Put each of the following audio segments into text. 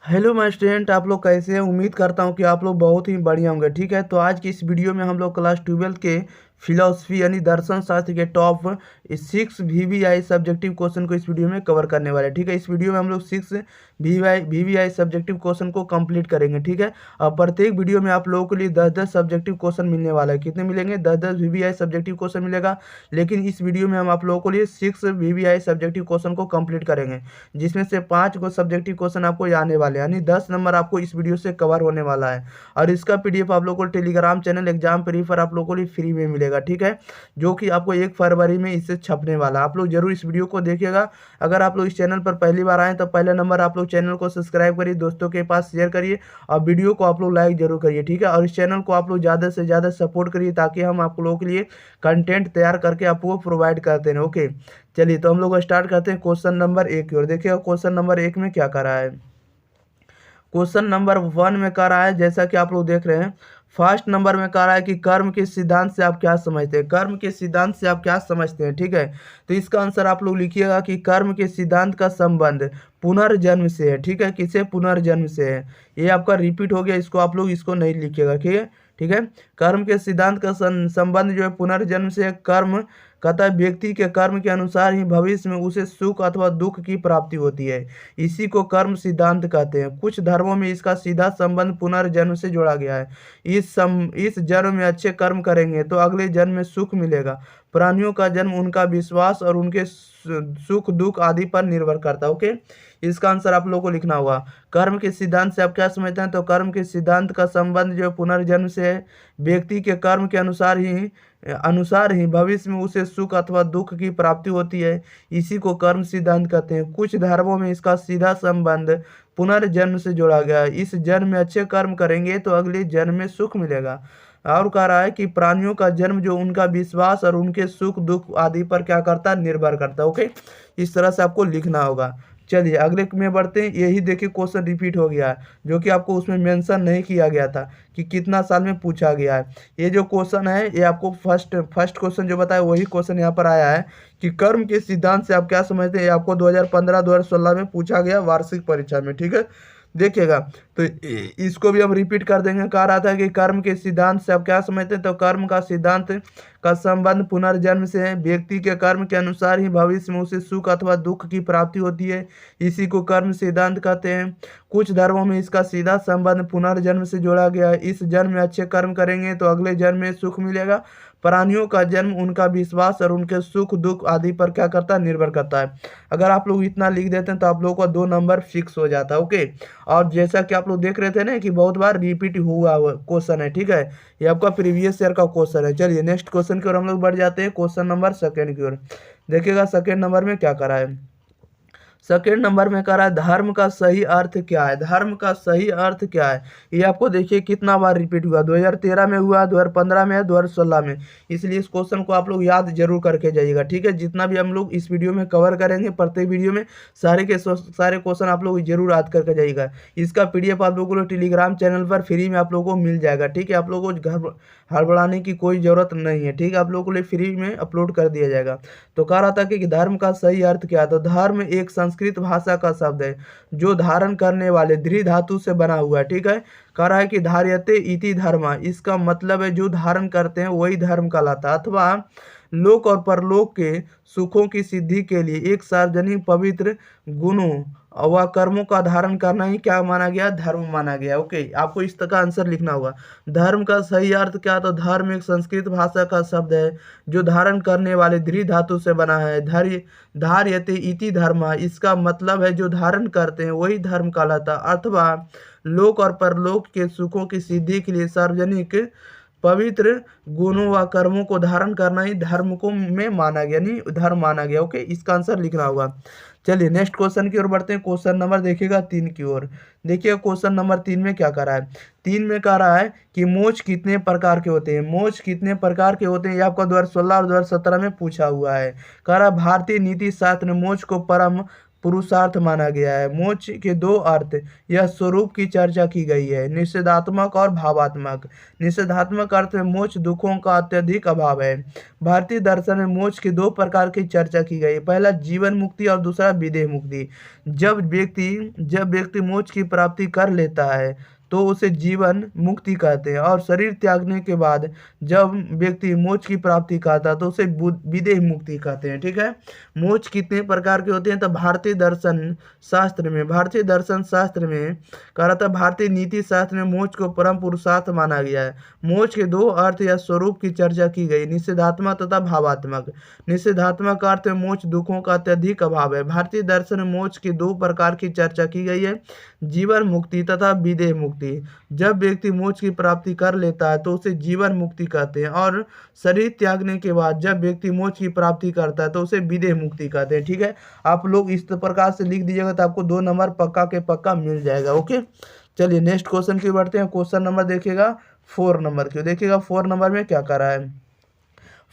Hello my student, आप लोग कैसे हैं। उम्मीद करता हूं कि आप लोग बहुत ही बढ़िया होंगे। ठीक है, तो आज की इस वीडियो में हम लोग क्लास 12 के फिलोसफी यानी दर्शन शास्त्र के टॉप 6 VVI सब्जेक्टिव क्वेश्चन को इस वीडियो में कवर करने वाले हैं। ठीक है, इस वीडियो में हम लोग 6 VVI सब्जेक्टिव क्वेश्चन को कंप्लीट करेंगे। ठीक है, और प्रत्येक वीडियो में आप लोगों के लिए 10-10 सब्जेक्टिव क्वेश्चन मिलने वाला है। कितने मिलेंगे? 10-10 VVI सब्जेक्टिव क्वेश्चन मिलेगा। लेकिन इस वीडियो में हम आप लोगों के लिए 6 VVI सब्जेक्टिव क्वेश्चन को कंप्लीट करेंगे, जिसमें से 5 को सब्जेक्टिव क्वेश्चन आपको आने वाले हैं, यानी 10 नंबर आपको इस वीडियो से कवर होने वाला है। और इसका पीडीएफ आप लोगों को टेलीग्राम चैनल एग्जाम प्रीफर आप लोगों को लिए फ्री में मिलेगा। ठीक है, जो कि आपको 1 फरवरी में इससे छपने वाला है। आप लोग जरूर इस वीडियो को देखिएगा। अगर आप लोग इस चैनल पर पहली बार आए तो पहला नंबर आप लोग चैनल को सब्सक्राइब करिए, दोस्तों के पास शेयर करिए और वीडियो को आप लोग लाइक जरूर करिए। ठीक है, और इस चैनल को आप लोग ज़्यादा से ज़्यादा सपोर्ट करिए, ताकि हम आप लोगों के लिए कंटेंट तैयार करके आपको प्रोवाइड करते हैं। ओके, चलिए तो हम लोग स्टार्ट करते हैं क्वेश्चन नंबर 1 की ओर। देखिएगा क्वेश्चन नंबर 1 में क्या कर रहा है। क्वेश्चन नंबर 1 में कह रहा है, जैसा कि आप लोग देख रहे हैं, फर्स्ट नंबर में कह रहा है कि कर्म के सिद्धांत से आप क्या समझते हैं। कर्म के सिद्धांत से आप क्या समझते हैं। ठीक है, तो इसका आंसर आप लोग लिखिएगा कि कर्म के सिद्धांत का संबंध पुनर्जन्म से है। ठीक है, किसे? पुनर्जन्म से है। ये आपका रिपीट हो गया, इसको आप लोग इसको नहीं लिखिएगा। ठीक है, ठीक है, कर्म के सिद्धांत का संबंध जो है पुनर्जन्म से है। कर्म कहता है व्यक्ति के कर्म के अनुसार ही भविष्य में उसे सुख अथवा दुख की प्राप्ति होती है, इसी को कर्म सिद्धांत कहते हैं। कुछ धर्मों में इसका सीधा संबंध पुनर्जन्म से जोड़ा गया है। इस जन्म में अच्छे कर्म करेंगे तो अगले जन्म में सुख मिलेगा। प्राणियों का जन्म उनका विश्वास और उनके सुख दुख आदि पर निर्भर करता है। ओके, इसका आंसर आप लोगों को लिखना होगा। कर्म के सिद्धांत से आप क्या समझते हैं, तो कर्म के सिद्धांत का संबंध जो है पुनर्जन्म से है। व्यक्ति के कर्म के अनुसार ही भविष्य में उसे सुख अथवा दुख की प्राप्ति होती है, इसी को कर्म सिद्धांत कहते हैं। कुछ धर्मों में इसका सीधा संबंध पुनर्जन्म से जोड़ा गया है। इस जन्म में अच्छे कर्म करेंगे तो अगले जन्म में सुख मिलेगा। और कह रहा है कि प्राणियों का जन्म जो उनका विश्वास और उनके सुख दुख आदि पर क्या करता है, निर्भर करता है। ओके, इस तरह से आपको लिखना होगा। चलिए अगले में बढ़ते हैं। यही देखिए क्वेश्चन रिपीट हो गया है, जो कि आपको उसमें मेंशन नहीं किया गया था कि कितना साल में पूछा गया है। ये जो क्वेश्चन है, ये आपको फर्स्ट क्वेश्चन जो बताया वही क्वेश्चन यहाँ पर आया है कि कर्म के सिद्धांत से आप क्या समझते हैं। ये आपको 2015-2016 में पूछा गया वार्षिक परीक्षा में। ठीक है, देखिएगा, तो इसको भी हम रिपीट कर देंगे। कह रहा था कि कर्म के सिद्धांत से आप क्या समझते हैं, तो कर्म का सिद्धांत का संबंध पुनर्जन्म से है। व्यक्ति के कर्म के अनुसार ही भविष्य में उसे सुख अथवा दुख की प्राप्ति होती है, इसी को कर्म सिद्धांत कहते हैं। कुछ धर्मों में इसका सीधा संबंध पुनर्जन्म से जोड़ा गया है। इस जन्म में अच्छे कर्म करेंगे तो अगले जन्म में सुख मिलेगा। प्राणियों का जन्म उनका विश्वास और उनके सुख दुख आदि पर क्या करता है, निर्भर करता है। अगर आप लोग इतना लिख देते हैं तो आप लोगों का 2 नंबर फिक्स हो जाता है। ओके, और जैसा कि आप लोग देख रहे थे ना कि बहुत बार रिपीट हुआ क्वेश्चन है। ठीक है, ये आपका प्रीवियस ईयर का क्वेश्चन है। चलिए नेक्स्ट क्वेश्चन की ओर हम लोग बढ़ जाते हैं, क्वेश्चन नंबर 2 की ओर। देखिएगा सेकेंड नंबर में क्या करा है। सेकेंड नंबर में कह रहा है धर्म का सही अर्थ क्या है। धर्म का सही अर्थ क्या है, ये आपको देखिए कितना बार रिपीट हुआ। 2013 में हुआ, 2015 में, 2016 में। इसलिए इस क्वेश्चन को आप लोग याद जरूर करके जाइएगा। ठीक है, जितना भी हम लोग इस वीडियो में कवर करेंगे, प्रत्येक वीडियो में सारे क्वेश्चन आप लोग जरूर याद करके जाइएगा। इसका पीडीएफ आप लोगों को टेलीग्राम चैनल पर फ्री में आप लोगों को मिल जाएगा। ठीक है, आप लोगों को घर हड़बड़ाने की कोई ज़रूरत नहीं है। ठीक है, आप लोगों के लिए फ्री में अपलोड कर दिया जाएगा। तो कह रहा था कि धर्म का सही अर्थ क्या है, तो धर्म एक संस्कृत भाषा का शब्द है जो धारण करने वाले दृढ़ धातु से बना हुआ है। ठीक है, कह रहा है कि धार्यते इति धर्म, इसका मतलब है जो धारण करते हैं वही धर्म कहलाता है, अथवा लोक और परलोक के सुखों की सिद्धि के लिए एक सार्वजनिक पवित्र गुणों व कर्मों का धारण करना ही क्या माना गया, धर्म माना गया। ओके, आपको इस तरह का आंसर लिखना होगा। धर्म का सही अर्थ क्या, तो धर्म एक संस्कृत भाषा का शब्द है जो धारण करने वाले दृढ़ धातु से बना है। धार्यते इति धर्म, इसका मतलब है जो धारण करते हैं वही धर्म कहलाता, अथवा लोक और परलोक के सुखों की सिद्धि के लिए सार्वजनिक पवित्र गुणों व कर्मों को धारण करना ही धर्म को में माना गया, यानी धर्म माना गया। ओके, इसका आंसर लिखना होगा। चलिए नेक्स्ट क्वेश्चन की ओर बढ़ते हैं। क्वेश्चन नंबर देखिएगा 3 की ओर। देखिए क्वेश्चन नंबर 3 में क्या कर रहा है। 3 में कह रहा है कि मोक्ष कितने प्रकार के होते हैं। मोक्ष कितने प्रकार के होते हैं, ये आपका 2016 और 2017 में पूछा हुआ है। कह रहा है भारतीय नीति शास्त्र ने मोक्ष को परम पुरुषार्थ माना गया है। मोक्ष के दो अर्थ या स्वरूप की चर्चा की गई है, निषेधात्मक और भावात्मक। निषेधात्मक अर्थ में मोक्ष दुखों का अत्यधिक अभाव है। भारतीय दर्शन में मोक्ष के दो प्रकार की चर्चा की गई है, पहला जीवन मुक्ति और दूसरा विदेह मुक्ति। जब व्यक्ति मोक्ष की प्राप्ति कर लेता है तो उसे जीवन मुक्ति कहते हैं, और शरीर त्यागने के बाद जब व्यक्ति मोक्ष की प्राप्ति करता है तो उसे विदेह मुक्ति कहते हैं। ठीक है, मोक्ष कितने प्रकार के होते हैं? तो भारतीय दर्शन शास्त्र में कहा रहा था, भारतीय नीति शास्त्र में मोक्ष को परम पुरुषार्थ माना गया है। मोक्ष के दो अर्थ या स्वरूप की चर्चा की गई, निषेधात्मक तथा भावात्मक। निषेधात्मक अर्थ में मोक्ष दुखों का अत्यधिक अभाव है। भारतीय दर्शन में मोक्ष के दो प्रकार की चर्चा की गई है, जीवन मुक्ति तथा विदेह मुक्ति। जब व्यक्ति मोक्ष की प्राप्ति कर लेता है तो उसे जीवन मुक्ति कहते हैं, और शरीर त्यागने के बाद जब व्यक्ति मोक्ष की प्राप्ति करता है तो उसे विदेह मुक्ति कहते हैं। ठीक है, आप लोग इस प्रकार से लिख दीजिएगा तो आपको 2 नंबर पक्का के पक्का मिल जाएगा। ओके, चलिए नेक्स्ट क्वेश्चन की बढ़ते हैं। क्वेश्चन नंबर देखिएगा 4 नंबर की। देखिएगा 4 नंबर में क्या कर रहा है।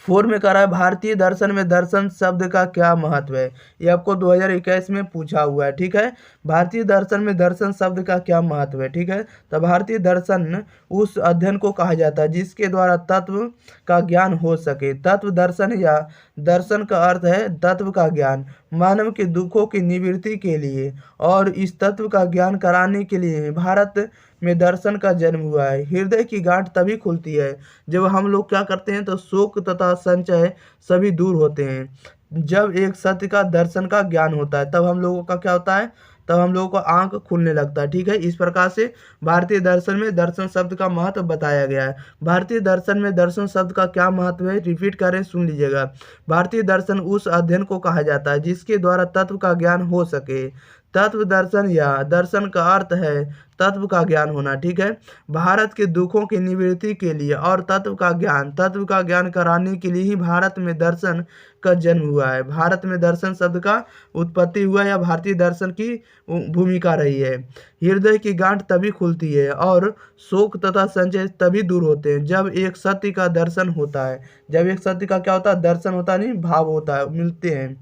4 में कह रहा है, भारतीय दर्शन में दर्शन शब्द का क्या महत्व है। ये आपको 2021 में पूछा हुआ है। ठीक है, भारतीय दर्शन में दर्शन शब्द का क्या महत्व है। ठीक है, तो भारतीय दर्शन उस अध्ययन को कहा जाता है जिसके द्वारा तत्व का ज्ञान हो सके। तत्व दर्शन या दर्शन का अर्थ है तत्व का ज्ञान, मानव के दुखों की निवृत्ति के लिए और इस तत्व का ज्ञान कराने के लिए भारत में दर्शन का जन्म हुआ है। हृदय की गांठ तभी खुलती है जब हम लोग क्या करते हैं, तो शोक तथा संचय सभी दूर होते हैं। जब एक सत्य का दर्शन का ज्ञान होता है तब हम लोगों का क्या होता है, तब हम लोगों को आंख खुलने लगता है। ठीक है, इस प्रकार से भारतीय दर्शन में दर्शन शब्द का महत्व बताया गया है। भारतीय दर्शन में दर्शन शब्द का क्या महत्व है, रिपीट करें, सुन लीजिएगा। भारतीय दर्शन उस अध्ययन को कहा जाता है जिसके द्वारा तत्व का ज्ञान हो सके। तत्व दर्शन या दर्शन का अर्थ है तत्व का ज्ञान होना। ठीक है, भारत के दुखों की निवृत्ति के लिए और तत्व का ज्ञान कराने के लिए ही भारत में दर्शन का जन्म हुआ है। भारत में दर्शन शब्द का उत्पत्ति हुआ या भारतीय दर्शन की भूमिका रही है। हृदय की गांठ तभी खुलती है और शोक तथा संचय तभी दूर होते हैं जब एक सत्य का दर्शन होता है। जब एक सत्य का क्या होता है, दर्शन होता नहीं, भाव होता है, मिलते हैं।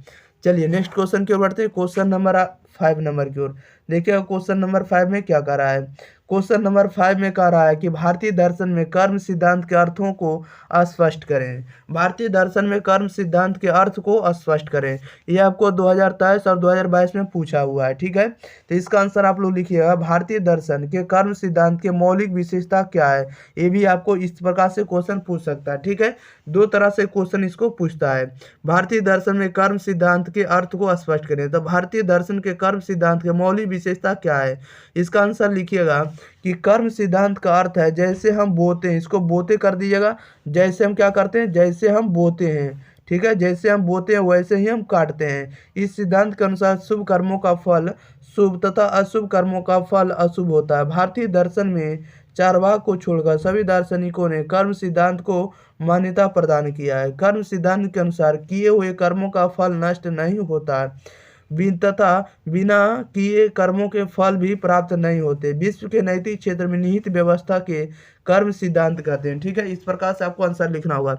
चलिए नेक्स्ट क्वेश्चन की ओर बढ़ते हैं। क्वेश्चन नंबर 5 नंबर की ओर देखिए। क्वेश्चन नंबर 5 में क्या कर रहा है। क्वेश्चन नंबर 5 में कह रहा है कि भारतीय दर्शन में कर्म सिद्धांत के अर्थों को स्पष्ट करें। भारतीय दर्शन में कर्म सिद्धांत के अर्थ को स्पष्ट करें। ये आपको 2023 और 2022 में पूछा हुआ है। ठीक है, तो इसका आंसर आप लोग लिखिएगा, भारतीय दर्शन के कर्म सिद्धांत के मौलिक विशेषता क्या है। ये भी आपको इस प्रकार से क्वेश्चन पूछ सकता है। ठीक है, 2 तरह से क्वेश्चन इसको पूछता है। भारतीय दर्शन में कर्म सिद्धांत के अर्थ को स्पष्ट करें। तो भारतीय दर्शन के कर्म सिद्धांत के मौलिक विशेषता क्या है, इसका आंसर लिखिएगा कि कर्म सिद्धांत का अर्थ है जैसे हम बोते हैं, इसको बोते कर दीजिएगा। जैसे हम क्या करते हैं, जैसे हम बोते हैं। ठीक है, जैसे हम बोते हैं वैसे ही हम काटते हैं। इस सिद्धांत के अनुसार शुभ कर्मों का फल शुभ तथा अशुभ कर्मों का फल अशुभ होता है। भारतीय दर्शन में चारवाक को छोड़कर सभी दार्शनिकों ने कर्म सिद्धांत को मान्यता प्रदान किया है। कर्म सिद्धांत के अनुसार किए हुए कर्मों का फल नष्ट नहीं होता है तथा बिना किए कर्मों के फल भी प्राप्त नहीं होते। विश्व के नैतिक क्षेत्र में निहित व्यवस्था के कर्म सिद्धांत कहते हैं। ठीक है, इस प्रकार से आपको आंसर लिखना होगा।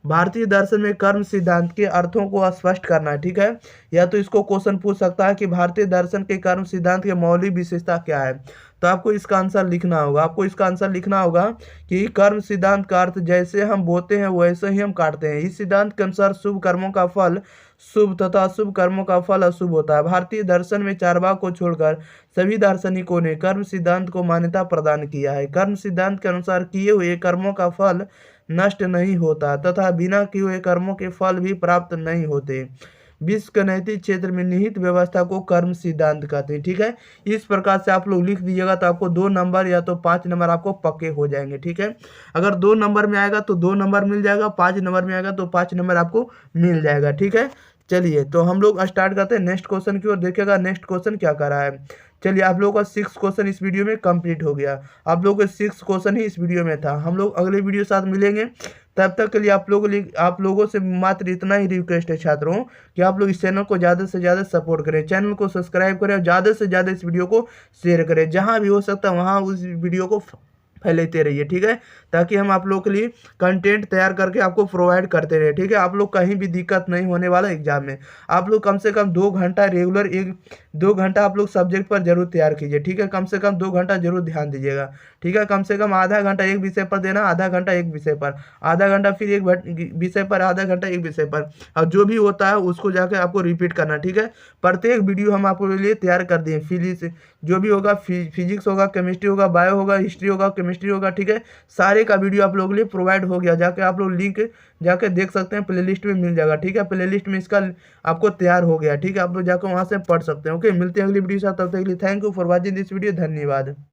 भारतीय दर्शन में कर्म सिद्धांत के अर्थों को स्पष्ट करना है। ठीक है, या तो इसको क्वेश्चन पूछ सकता है कि भारतीय दर्शन के कर्म सिद्धांत के मौलिक विशेषता क्या है, तो आपको इसका आंसर लिखना होगा। आपको इसका आंसर लिखना होगा कि कर्म सिद्धांत का अर्थ जैसे हम बोते हैं वैसे ही हम काटते हैं। इस सिद्धांत के अनुसार शुभ कर्मों का फल शुभ तथा अशुभ कर्मों का फल अशुभ होता है। भारतीय दर्शन में चारवाक को छोड़कर सभी दार्शनिकों ने कर्म सिद्धांत को मान्यता प्रदान किया है। कर्म सिद्धांत के अनुसार किए हुए कर्मों का फल नष्ट नहीं होता तथा बिना किए हुए कर्मों के फल भी प्राप्त नहीं होते। विश्व के नैतिक क्षेत्र में निहित व्यवस्था को कर्म सिद्धांत कहते हैं। ठीक है, इस प्रकार से आप लोग लिख दीजिएगा तो आपको 2 नंबर या तो 5 नंबर आपको पक्के हो जाएंगे। ठीक है, अगर 2 नंबर में आएगा तो 2 नंबर मिल जाएगा, 5 नंबर में आएगा तो 5 नंबर आपको मिल जाएगा। ठीक है, चलिए तो हम लोग स्टार्ट करते हैं नेक्स्ट क्वेश्चन की ओर। देखिएगा नेक्स्ट क्वेश्चन क्या कर रहा है। चलिए, आप लोगों का 6 क्वेश्चन इस वीडियो में कंप्लीट हो गया। आप लोगों के 6 क्वेश्चन ही इस वीडियो में था। हम लोग अगले वीडियो साथ मिलेंगे, तब तक के लिए आप लोगों से मात्र इतना ही रिक्वेस्ट है छात्रों कि आप लोग इस चैनल को ज़्यादा से ज़्यादा सपोर्ट करें, चैनल को सब्सक्राइब करें और ज़्यादा से ज़्यादा इस वीडियो को शेयर करें। जहाँ भी हो सकता है वहाँ उस वीडियो को फैलाते रहिए, ठीक है, ताकि हम आप लोग के लिए कंटेंट तैयार करके आपको प्रोवाइड करते रहे, ठीक है। आप लोग कहीं भी दिक्कत नहीं होने वाला एग्जाम में। आप लोग कम से कम 2 घंटा रेगुलर 2 घंटा आप लोग सब्जेक्ट पर जरूर तैयार कीजिए, ठीक है। कम से कम 2 घंटा जरूर ध्यान दीजिएगा, ठीक है। कम से कम आधा घंटा एक विषय पर देना, आधा घंटा एक विषय पर, आधा घंटा फिर एक विषय पर, आधा घंटा एक विषय पर, और जो भी होता है उसको जाकर आपको रिपीट करना, ठीक है। प्रत्येक वीडियो हम आपके लिए तैयार कर दिए, फिजिक्स जो भी होगा, फिजिक्स होगा, केमिस्ट्री होगा, बायो होगा, हिस्ट्री होगा, केमिस्ट्री होगा, ठीक है। सारे का वीडियो आप लोगों के लिए प्रोवाइड हो गया, जाके आप लोग लिंक जाके देख सकते हैं, प्लेलिस्ट में मिल जाएगा, ठीक है। प्लेलिस्ट में इसका आपको तैयार हो गया, ठीक है। आप लोग जाकर वहाँ से पढ़ सकते हैं। ओके, मिलते हैं अगली वीडियो के साथ, तब तक के लिए thank you for watching this video, धन्यवाद।